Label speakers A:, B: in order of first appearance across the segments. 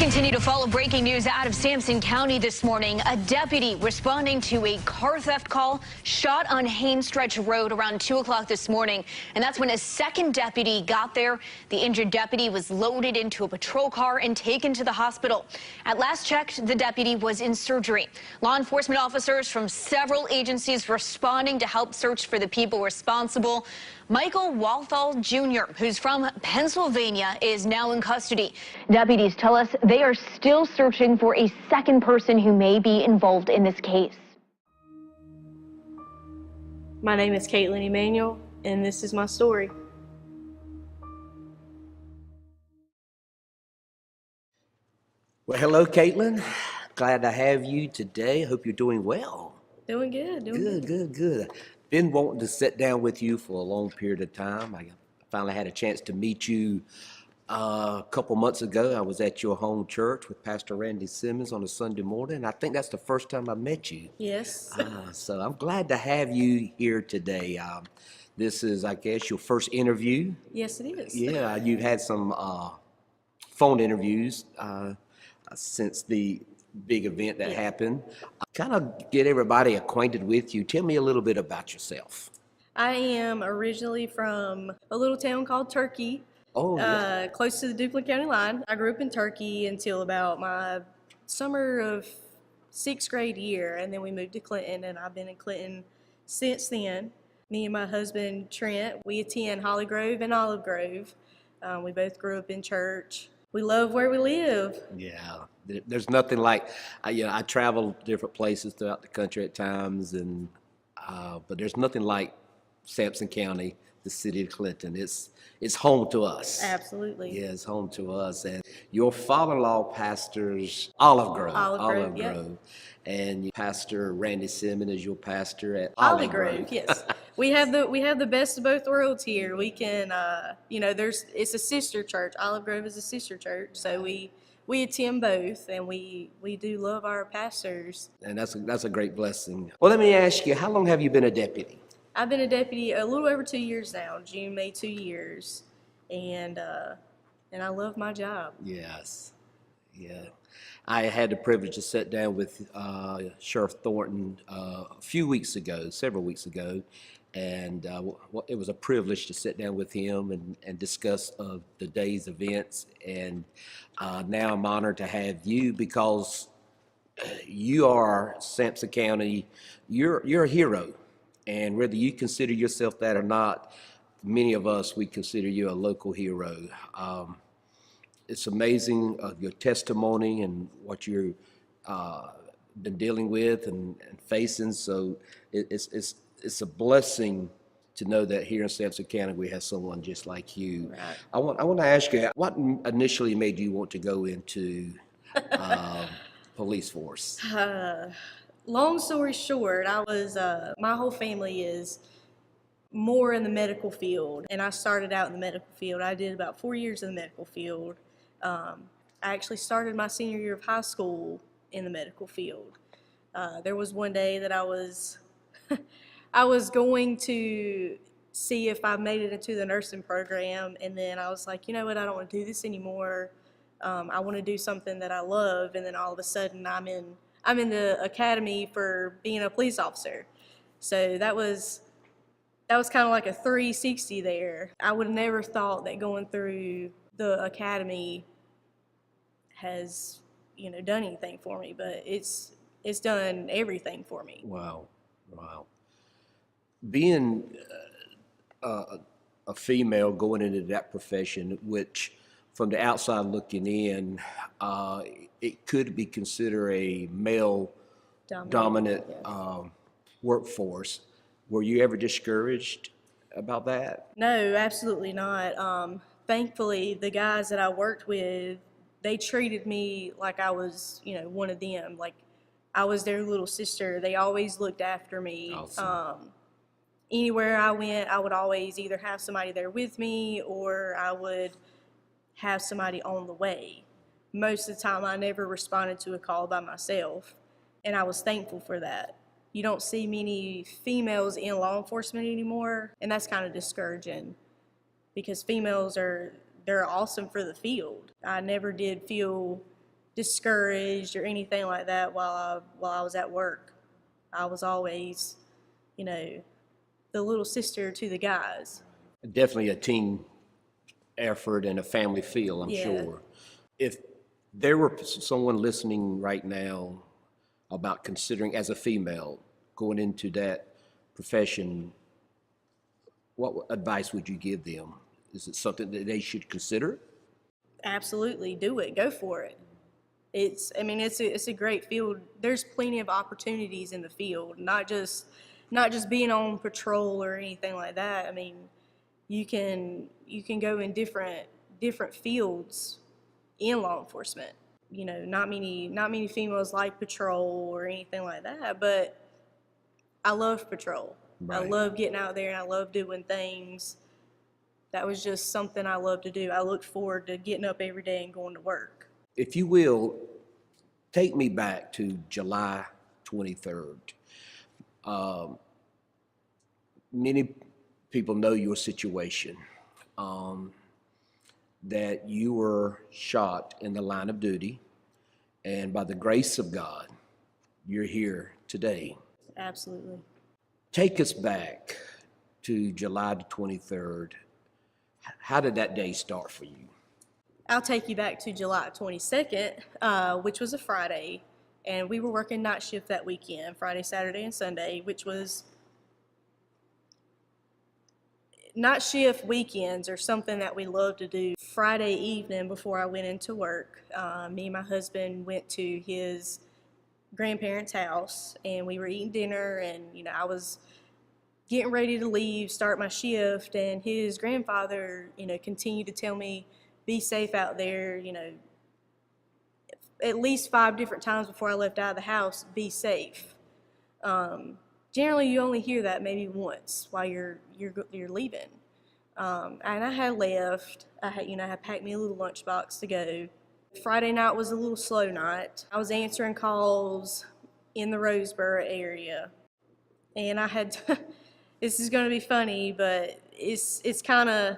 A: Continue to follow breaking news out of Sampson County this morning. A deputy responding to a car theft call shot on Haines Stretch Road around 2 o'clock this morning. And that's when a second deputy got there. The injured deputy was loaded into a patrol car and taken to the hospital. At last checked, the deputy was in surgery. Law enforcement officers from several agencies responding to help search for the people responsible. Michael Walthall Jr., who's from Pennsylvania, is now in custody. Deputies tell us they are still searching for a second person who may be involved in this case.
B: My name is Emanuel, and this is my story.
C: Well, hello, Caitlin. Glad to have you today. Hope you're doing well.
B: Doing good.
C: Good. Been wanting to sit down with you for a long period of time. I finally had a chance to meet you a couple months ago. I was at your home church with Pastor Randy Simmons on a Sunday morning. I think that's the first time I met you.
B: Yes.
C: So I'm glad to have you here today. This is, I guess, your first interview.
B: Yes, it is.
C: Yeah, you've had some phone interviews since the big event that happened. Kind of get everybody acquainted with you. Tell me a little bit about yourself.
B: I am originally from a little town called Turkey, close to the Duplin County line. I grew up in Turkey until about my summer of 6th grade year, and then we moved to Clinton, and I've been in Clinton since then. Me and my husband, Trent, we attend Holly Grove and Olive Grove. We both grew up in church. We love where we live.
C: Yeah, there's nothing like, I travel different places throughout the country at times, and but there's nothing like Sampson County, the city of Clinton. It's home to us.
B: Absolutely.
C: Yeah, it's home to us. And your father-in-law pastors Olive Grove.
B: Olive Grove.
C: And Pastor Randy Simmons is your pastor at
B: Holly Grove. Yes. We have the best of both worlds here. We can, it's a sister church. Olive Grove is a sister church, so we attend both, and we do love our pastors.
C: And that's a great blessing. Well, let me ask you, how long have you been a deputy?
B: I've been a deputy a little over 2 years now. June made 2 years, and I love my job.
C: Yes, yeah. I had the privilege to sit down with Sheriff Thornton several weeks ago, and it was a privilege to sit down with him and discuss the day's events. And now I'm honored to have you, because you are Sampson County. You're a hero, and whether you consider yourself that or not, many of us, we consider you a local hero. It's amazing your testimony and what you've been dealing with and facing. So it's a blessing to know that here in Sampson County we have someone just like you.
B: Right.
C: I want to ask you, what initially made you want to go into police force?
B: Long story short, I was my whole family is more in the medical field, and I started out in the medical field. I did about 4 years in the medical field. I actually started my senior year of high school in the medical field. There was one day that I was I was going to see if I made it into the nursing program, and then I was like, you know what, I don't want to do this anymore. I want to do something that I love, and then all of a sudden I'm in the academy for being a police officer. So that was kind of like a 360 there. I would have never thought that going through the academy has, done anything for me, but it's done everything for me.
C: Wow. Being a female going into that profession, which from the outside looking in, it could be considered a male dominant workforce. Were you ever discouraged about that?
B: No, absolutely not. Thankfully, the guys that I worked with, they treated me like I was, one of them. Like I was their little sister. They always looked after me.
C: Awesome.
B: Anywhere I went, I would always either have somebody there with me, or I would have somebody on the way. Most of the time, I never responded to a call by myself, and I was thankful for that. You don't see many females in law enforcement anymore, and that's kind of discouraging, because females they're awesome for the field. I never did feel discouraged or anything like that while I was at work. I was always, you know, the little sister to the guys.
C: Definitely a team effort and a family feel, I'm
B: Yeah.
C: sure. If there were someone listening right now about considering as a female going into that profession, what advice would you give them? Is it something that they should consider?
B: Absolutely, do it. Go for it. I mean, it's a great field. There's plenty of opportunities in the field, not just being on patrol or anything like that. I mean, you can go in different fields in law enforcement. You know, not many females like patrol or anything like that, but I love patrol. I
C: Right.
B: love getting out there and I love doing things. That was just something I love to do. I looked forward to getting up every day and going to work.
C: If you will, take me back to July 23rd. Many people know your situation, that you were shot in the line of duty, and by the grace of God, you're here today.
B: Absolutely.
C: Take us back to July the 23rd. How did that day start for you?
B: I'll take you back to July 22nd, which was a Friday, and we were working night shift that weekend, Friday, Saturday, and Sunday, which was night shift weekends are something that we love to do. Friday evening before I went into work, me and my husband went to his grandparents' house, and we were eating dinner, and I was getting ready to leave, start my shift, and his grandfather, continued to tell me, be safe out there, at least 5 different times before I left out of the house, be safe. Generally, you only hear that maybe once while you're leaving. And I had left. I had packed me a little lunchbox to go. Friday night was a little slow night. I was answering calls in the Roseboro area, and I had. This is going to be funny, but it kind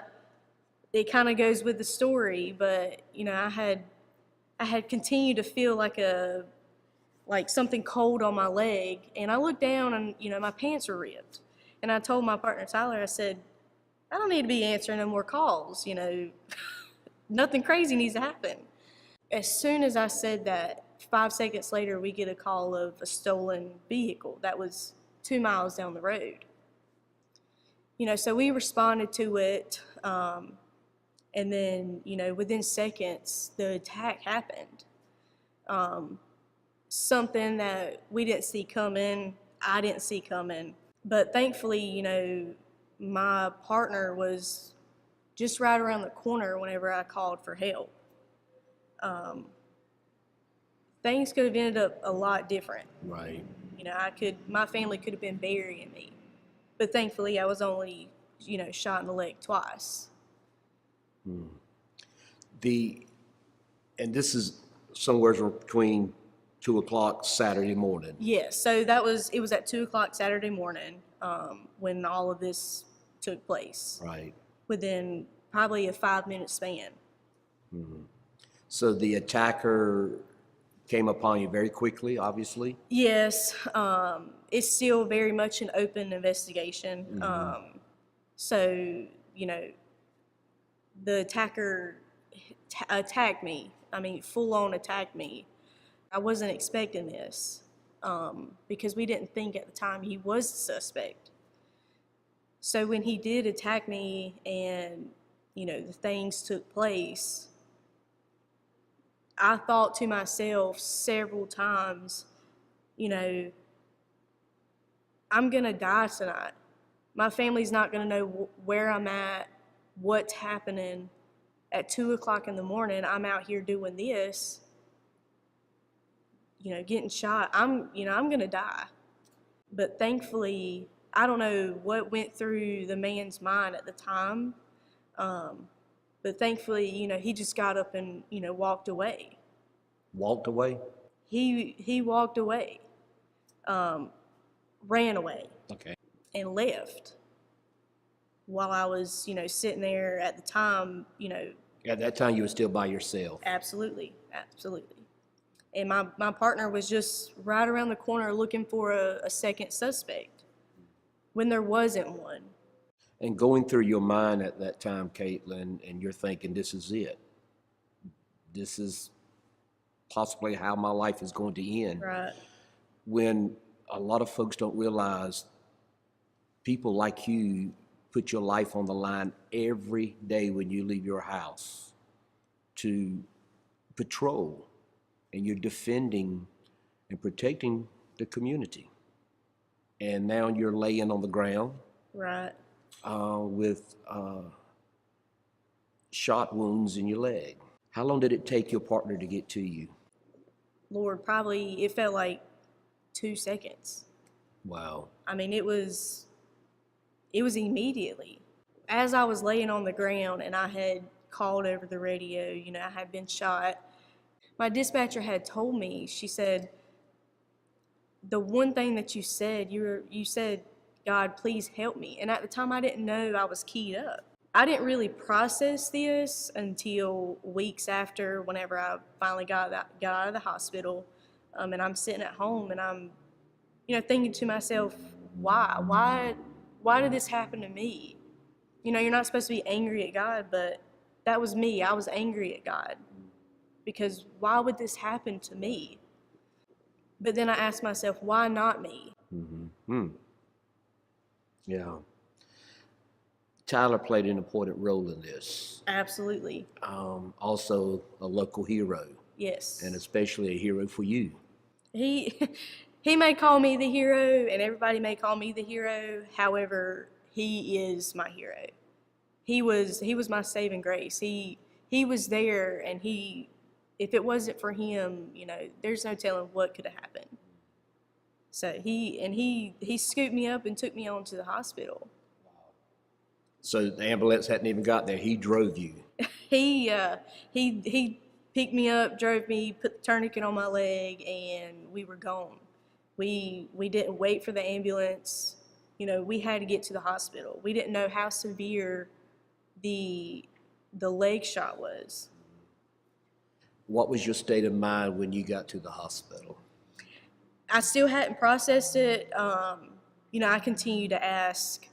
B: of goes with the story. But I had continued to feel like something cold on my leg, and I looked down, and my pants were ripped. And I told my partner Tyler, I said, I don't need to be answering no more calls. Nothing crazy needs to happen. As soon as I said that, 5 seconds later, we get a call of a stolen vehicle that was 2 miles down the road. So we responded to it, and then, within seconds, the attack happened. Something that we didn't see coming, I didn't see coming. But thankfully, my partner was just right around the corner whenever I called for help. Things could have ended up a lot different.
C: Right.
B: My family could have been burying me. But thankfully, I was only, shot in the leg twice.
C: And this is somewhere between 2 o'clock Saturday morning.
B: Yes, so it was at 2 o'clock Saturday morning when all of this took place.
C: Right.
B: Within probably a 5-minute span.
C: So the attacker came upon you very quickly, obviously?
B: Yes, it's still very much an open investigation. So, the attacker attacked me. I mean, full-on attacked me. I wasn't expecting this because we didn't think at the time he was the suspect. So when he did attack me and, the things took place, I thought to myself several times, I'm going to die tonight. My family's not going to know where I'm at, what's happening. At 2 o'clock in the morning, I'm out here doing this, getting shot. I'm going to die. But thankfully, I don't know what went through the man's mind at the time. But thankfully, he just got up and, walked away.
C: Walked away?
B: He walked away, ran away.
C: Okay.
B: And left while I was, sitting there at the time,
C: At that time, you were still by yourself.
B: Absolutely. And my partner was just right around the corner looking for a second suspect when there wasn't one.
C: And going through your mind at that time, Caitlin, and you're thinking, this is it. This is possibly how my life is going to end.
B: Right.
C: When a lot of folks don't realize people like you put your life on the line every day when you leave your house to patrol, and you're defending and protecting the community. And now you're laying on the ground,
B: Right.
C: with shot wounds in your leg. How long did it take your partner to get to you?
B: Lord, probably it felt like 2 seconds.
C: Wow.
B: I mean, it was immediately. As I was laying on the ground and I had called over the radio, I had been shot, my dispatcher had told me, she said, the one thing that you said, you said, God, please help me. And at the time I didn't know I was keyed up. I didn't really process this until weeks after, whenever I finally got out of the hospital, and I'm sitting at home and I'm, thinking to myself, why did this happen to me? You're not supposed to be angry at God, but that was me. I was angry at God because why would this happen to me? But then I asked myself, why not me?
C: Mm-hmm. Yeah. Tyler played an important role in this.
B: Absolutely.
C: Also a local hero,
B: Yes.
C: and especially a hero for you.
B: He may call me the hero, and everybody may call me the hero. However, he is my hero. He was my saving grace. He was there, and if it wasn't for him, there's no telling what could have happened. So he scooped me up and took me on to the hospital.
C: So the ambulance hadn't even got there. He drove you.
B: He picked me up, drove me, put the tourniquet on my leg, and we were gone. We didn't wait for the ambulance. We had to get to the hospital. We didn't know how severe the leg shot was.
C: What was your state of mind when you got to the hospital?
B: I still hadn't processed it. I continued to ask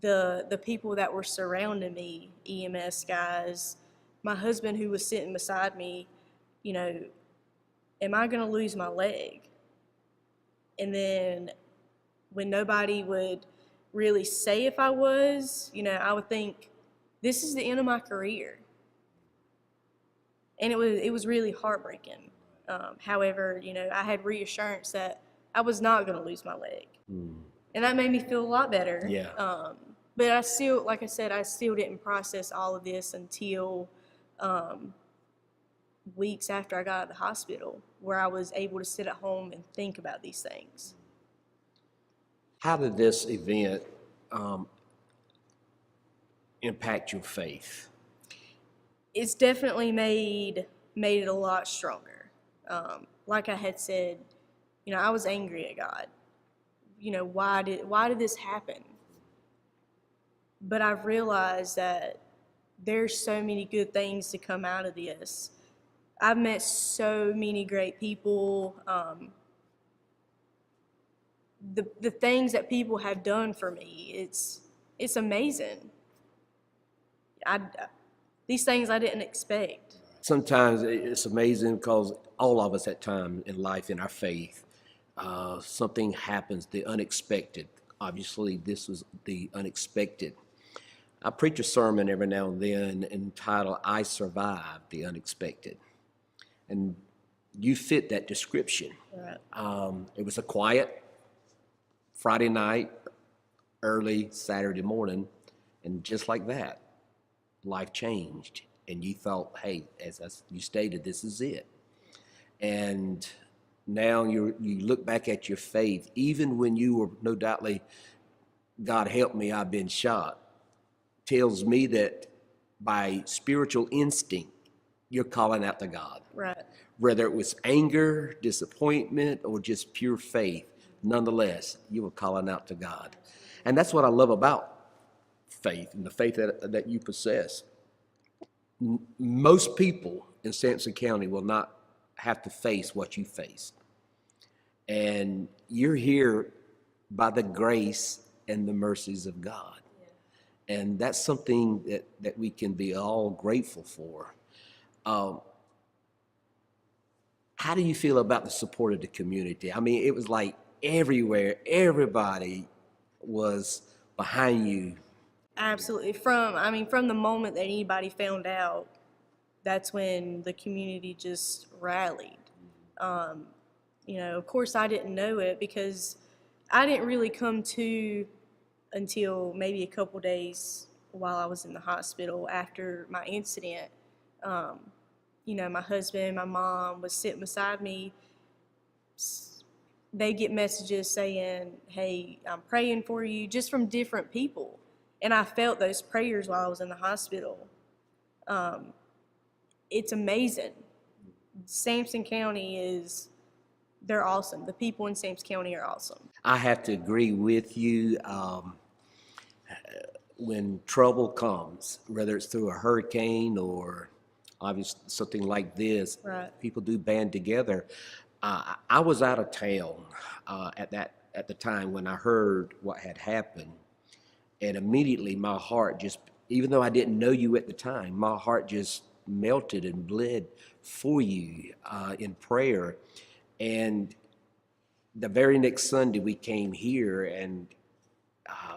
B: the people that were surrounding me, EMS guys, my husband who was sitting beside me, am I going to lose my leg? And then when nobody would really say if I was, I would think, this is the end of my career. And it was really heartbreaking. However, I had reassurance that I was not going to lose my leg. And that made me feel a lot better.
C: Yeah.
B: But I still, like I said, I still didn't process all of this until weeks after I got out of the hospital, where I was able to sit at home and think about these things.
C: How did this event impact your faith?
B: It's definitely made it a lot stronger. Like I had said, I was angry at God. Why did this happen? But I've realized that there's so many good things to come out of this. I've met so many great people. The things that people have done for me, it's amazing. These things I didn't expect.
C: Sometimes it's amazing because all of us at times in life, in our faith, something happens, the unexpected. Obviously, this was the unexpected. I preach a sermon every now and then entitled, I Survived the Unexpected. And you fit that description.
B: Right.
C: It was a quiet Friday night, early Saturday morning, and just like that, life changed. And you thought, hey, as you stated, this is it. And now you look back at your faith, even when you were no doubtly, God help me, I've been shot, tells me that by spiritual instinct, you're calling out to God.
B: Right.
C: Whether it was anger, disappointment, or just pure faith, nonetheless, you were calling out to God. And that's what I love about faith and the faith that you possess. Most people in Sampson County will not have to face what you faced. And you're here by the grace and the mercies of God. And that's something that we can be all grateful for. How do you feel about the support of the community? I mean, it was like everywhere, everybody was behind you.
B: Absolutely. From the moment that anybody found out, that's when the community just rallied. Of course, I didn't know it because I didn't really come to until maybe a couple days while I was in the hospital after my incident. My husband, my mom was sitting beside me. They get messages saying, "Hey, I'm praying for you," just from different people. And I felt those prayers while I was in the hospital. It's amazing. Sampson County they're awesome. The people in Sampson County are awesome.
C: I have to agree with you. When trouble comes, whether it's through a hurricane or obviously something like this,
B: Right.
C: people do band together. I was out of town at the time when I heard what had happened, and immediately my heart just, even though I didn't know you at the time, my heart just melted and bled for you in prayer. And the very next Sunday we came here, and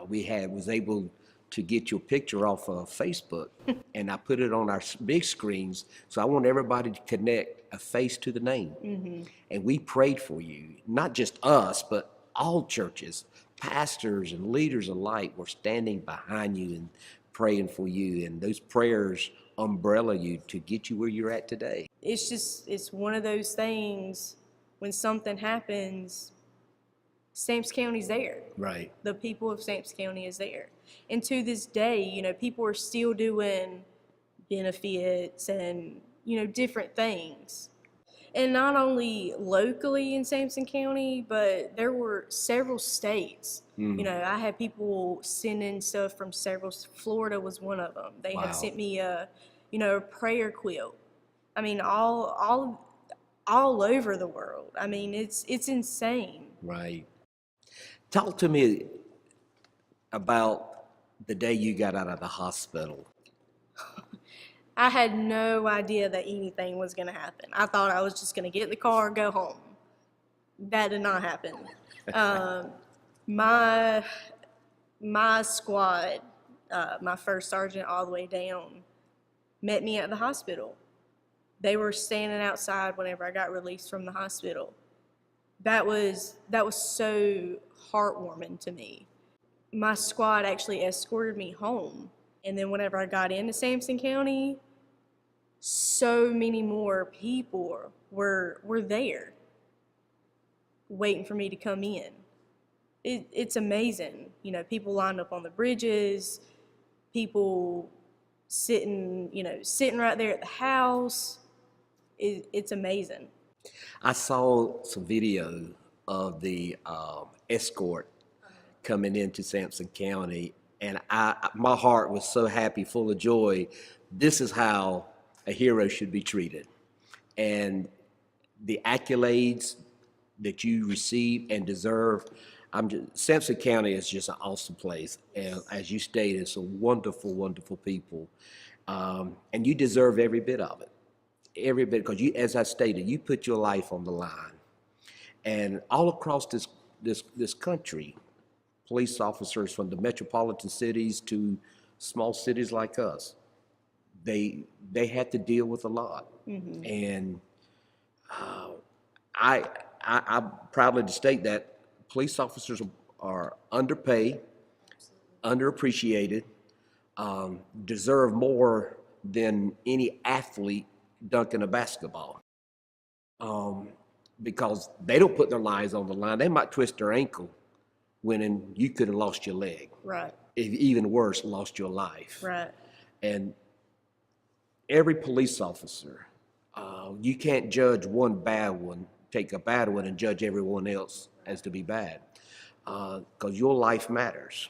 C: was able to get your picture off of Facebook, and I put it on our big screens. So I want everybody to connect a face to the name. Mm-hmm. And we prayed for you, not just us, but all churches, pastors and leaders alike were standing behind you and praying for you. And those prayers umbrella you to get you where you're at today.
B: It's one of those things, when something happens, Sampson County's there.
C: Right.
B: The people of Sampson County is there. And to this day, people are still doing benefits and, different things. And not only locally in Sampson County, but there were several states. I had people sending stuff from several. Florida was one of them. They had sent me a prayer quilt. I mean, all over the world. I mean, it's insane.
C: Right. Talk to me about the day you got out of the hospital.
B: I had no idea that anything was going to happen. I thought I was just going to get in the car and go home. That did not happen. My squad, my first sergeant all the way down, met me at the hospital. They were standing outside whenever I got released from the hospital. That was so heartwarming to me. My squad actually escorted me home. And then whenever I got into Sampson County, so many more people were there waiting for me to come in. It's amazing. People lined up on the bridges, people sitting right there at the house. It's amazing.
C: I saw some video of the escort coming into Sampson County, and my heart was so happy, full of joy. This is how a hero should be treated. And the accolades that you receive and deserve, Sampson County is just an awesome place. And as you stated, it's a wonderful, wonderful people. And you deserve every bit of it. Every bit, because as I stated, you put your life on the line. And all across this country, police officers from the metropolitan cities to small cities like us, they had to deal with a lot. Mm-hmm. And I'm proudly to state that police officers are underpaid, underappreciated, deserve more than any athlete dunking a basketball, because they don't put their lives on the line. They might twist their ankle when you could have lost your leg. Right. If even worse, lost your life.
B: Right.
C: And every police officer, you can't judge one bad one, take a bad one and judge everyone else as to be bad, because your life matters,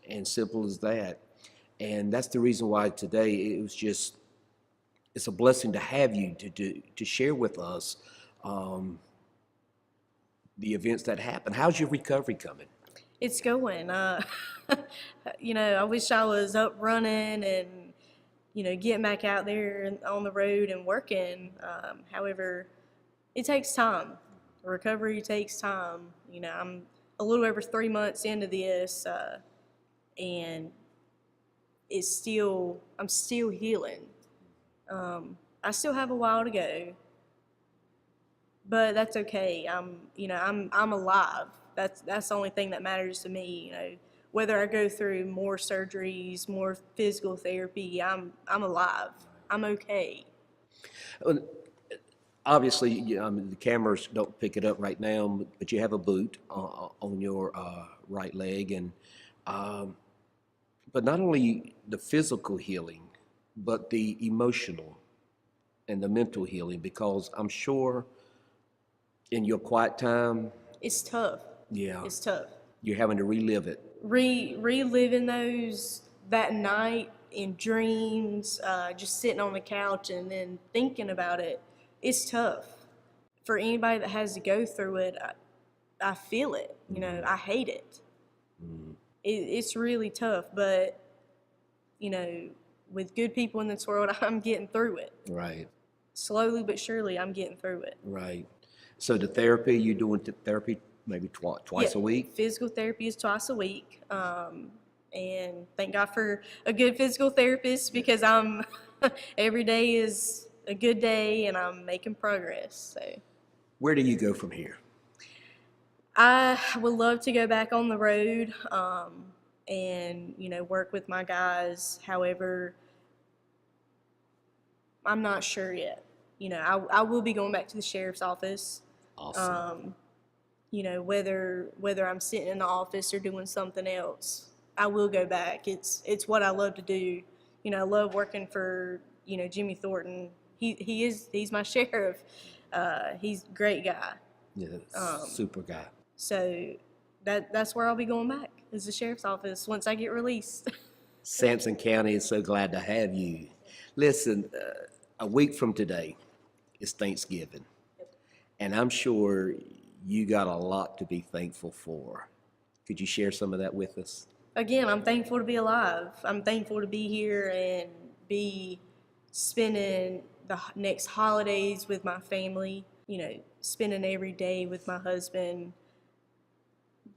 C: and simple as that. And that's the reason why today it's a blessing to have you to share with us um, the events that happen. How's your recovery coming?
B: It's going. I wish I was up running and, getting back out there and on the road and working. However, it takes time. Recovery takes time. I'm a little over 3 months into this, and I'm still healing. I still have a while to go, but that's okay. I'm alive. That's the only thing that matters to me. Whether I go through more surgeries, more physical therapy, I'm alive. I'm okay.
C: Well, obviously, the cameras don't pick it up right now, but you have a boot on your right leg, and but not only the physical healing, but the emotional and the mental healing, because I'm sure in your quiet time,
B: It's tough.
C: yeah,
B: It's tough.
C: you're having to relive it.
B: Reliving those that night in dreams, just sitting on the couch and then thinking about it. It's tough for anybody that has to go through it. I feel it. I hate it. It's really tough, but with good people in this world, I'm getting through it.
C: Right,
B: Slowly but surely, I'm getting through it.
C: right. So the therapy, you're doing therapy maybe twice a week?
B: Physical therapy is twice a week. And thank God for a good physical therapist, because every day is a good day and I'm making progress. So
C: Where do you go from here?
B: I would love to go back on the road, and work with my guys. However, I'm not sure yet. I will be going back to the sheriff's office.
C: Awesome.
B: Whether I'm sitting in the office or doing something else, I will go back. It's what I love to do. I love working for Jimmy Thornton. He's my sheriff. He's a great guy.
C: Yeah, super guy.
B: So that's where I'll be going back, is the sheriff's office once I get released.
C: Sampson County is so glad to have you. Listen, a week from today is Thanksgiving, and I'm sure you got a lot to be thankful for. Could you share some of that with us?
B: Again, I'm thankful to be alive. I'm thankful to be here and be spending the next holidays with my family, spending every day with my husband.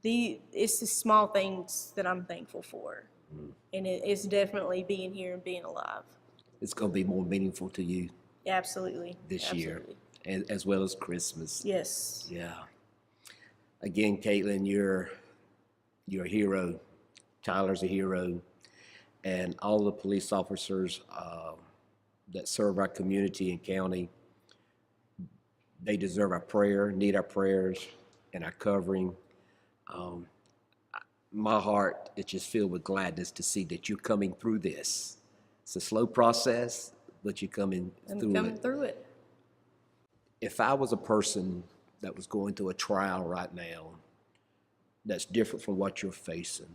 B: It's the small things that I'm thankful for. And it's definitely being here and being alive.
C: It's going to be more meaningful to you
B: Absolutely.
C: this year, as well as Christmas.
B: Yes.
C: Yeah. Again, Caitlin, you're a hero. Tyler's a hero. And all the police officers that serve our community and county, they deserve our prayer, need our prayers and our covering. My heart is just filled with gladness to see that you're coming through this. It's a slow process, but you're coming
B: through it.
C: If I was a person that was going through a trial right now that's different from what you're facing,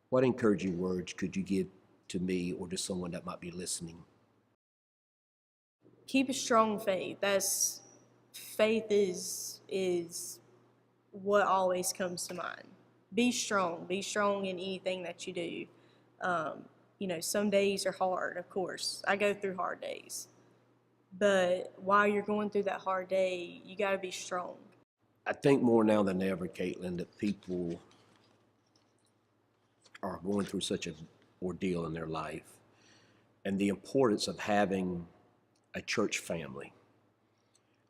C: what encouraging words could you give to me or to someone that might be listening?
B: Keep a strong faith. Faith is what always comes to mind. Be strong. Be strong in anything that you do. Some days are hard, of course. I go through hard days. But while you're going through that hard day, you got to be strong.
C: I think more now than ever, Caitlin, that people are going through such an ordeal in their life, and the importance of having a church family.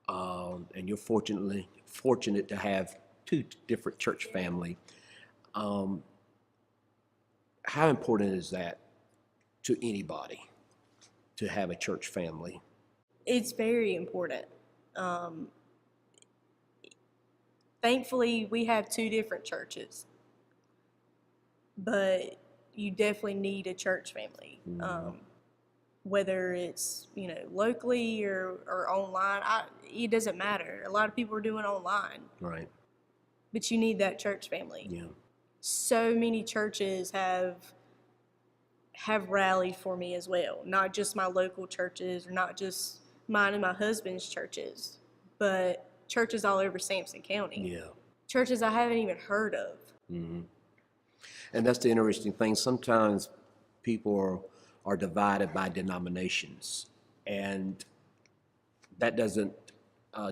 C: And you're fortunate to have two different church family. How important is that to anybody to have a church family?
B: It's very important. Thankfully, we have two different churches, but you definitely need a church family. Whether it's locally or online, it doesn't matter. A lot of people are doing online,
C: Right.
B: but you need that church family.
C: Yeah.
B: So many churches have rallied for me as well. Not just my local churches, or not just mine and my husband's churches, but churches all over Sampson County.
C: Yeah.
B: Churches I haven't even heard of.
C: Mm-hmm. And that's the interesting thing. Sometimes people are divided by denominations, and that doesn't,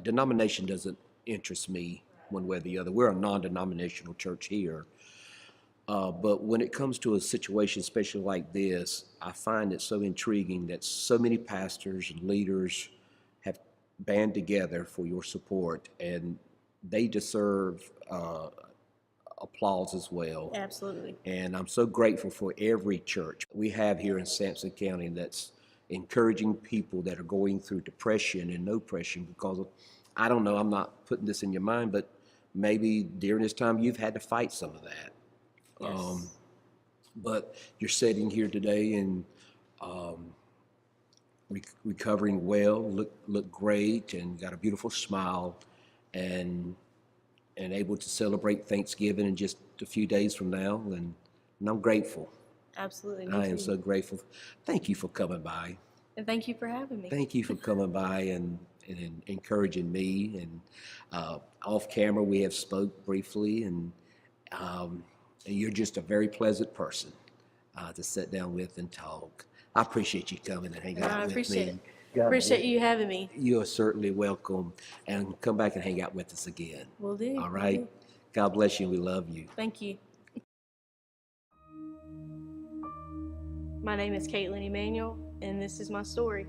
C: denomination doesn't interest me one way or the other. We're a non-denominational church here. But when it comes to a situation, especially like this, I find it so intriguing that so many pastors and leaders have band together for your support, and they deserve applause as well.
B: Absolutely.
C: And I'm so grateful for every church we have here in Sampson County that's encouraging people that are going through depression and oppression, because I don't know, I'm not putting this in your mind, but maybe during this time you've had to fight some of that.
B: Yes.
C: But you're sitting here today and recovering well, look great, and got a beautiful smile, and able to celebrate Thanksgiving in just a few days from now, and I'm grateful.
B: Absolutely.
C: I am so grateful. Thank you for coming by.
B: And thank you for having me.
C: Thank you for coming by and encouraging me. And off camera, we have spoke briefly, and you're just a very pleasant person to sit down with and talk. I appreciate you coming and hanging out
B: I
C: with
B: appreciate
C: me.
B: it.
C: God
B: Appreciate
C: bless.
B: you having me.
C: You are certainly welcome, and come back and hang out with us again.
B: Will do.
C: All
B: will
C: right.
B: do.
C: God bless you. We love you.
B: Thank you. My name is Caitlin Emanuel, and this is my story.